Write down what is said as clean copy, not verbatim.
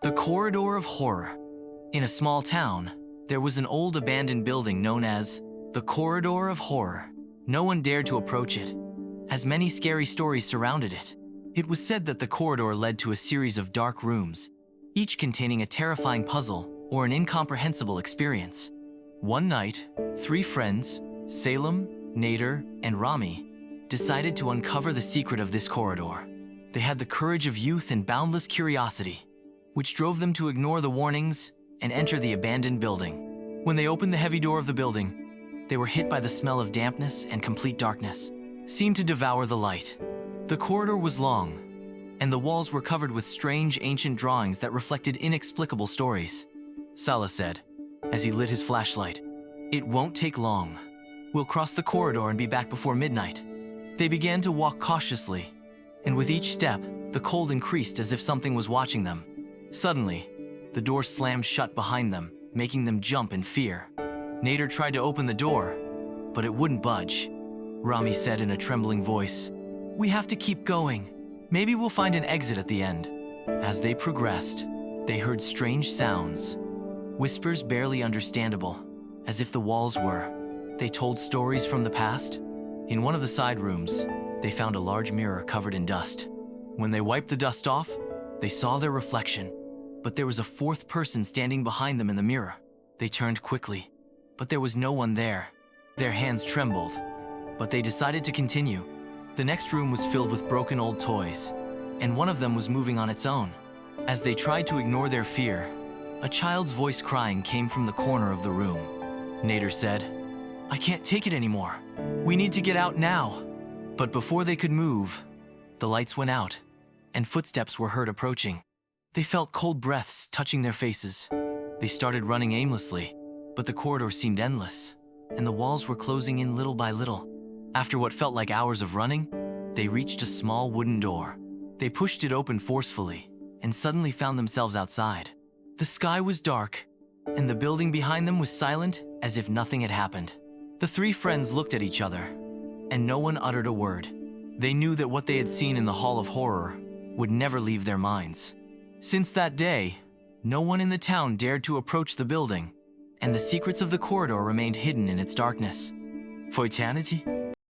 The Corridor of Horror. In a small town, there was an old abandoned building known as the Corridor of Horror. No one dared to approach it, as many scary stories surrounded it. It was said that the corridor led to a series of dark rooms, each containing a terrifying puzzle or an incomprehensible experience. One night, three friends, Salem, Nader, and Rami, decided to uncover the secret of this corridor. They had the courage of youth and boundless curiosity, which drove them to ignore the warnings and enter the abandoned building. When they opened the heavy door of the building, they were hit by the smell of dampness and complete darkness, seemed to devour the light. The corridor was long, and the walls were covered with strange ancient drawings that reflected inexplicable stories. Salah said, as he lit his flashlight, "It won't take long. We'll cross the corridor and be back before midnight." They began to walk cautiously, and with each step, the cold increased as if something was watching them. Suddenly, the door slammed shut behind them, making them jump in fear. Nader tried to open the door, but it wouldn't budge. Rami said in a trembling voice, "We have to keep going. Maybe we'll find an exit at the end." As they progressed, they heard strange sounds, whispers barely understandable, as if the walls were. They told stories from the past. In one of the side rooms, they found a large mirror covered in dust. When they wiped the dust off, they saw their reflection, but there was a fourth person standing behind them in the mirror. They turned quickly, but there was no one there. Their hands trembled, but they decided to continue. The next room was filled with broken old toys, and one of them was moving on its own. As they tried to ignore their fear, a child's voice crying came from the corner of the room. Nader said, "I can't take it anymore. We need to get out now." But before they could move, the lights went out, and footsteps were heard approaching. They felt cold breaths touching their faces. They started running aimlessly, but the corridor seemed endless, and the walls were closing in little by little. After what felt like hours of running, they reached a small wooden door. They pushed it open forcefully, and suddenly found themselves outside. The sky was dark, and the building behind them was silent as if nothing had happened. The three friends looked at each other, and no one uttered a word. They knew that what they had seen in the Hall of Horror would never leave their minds. Since that day, no one in the town dared to approach the building, and the secrets of the corridor remained hidden in its darkness. For eternity?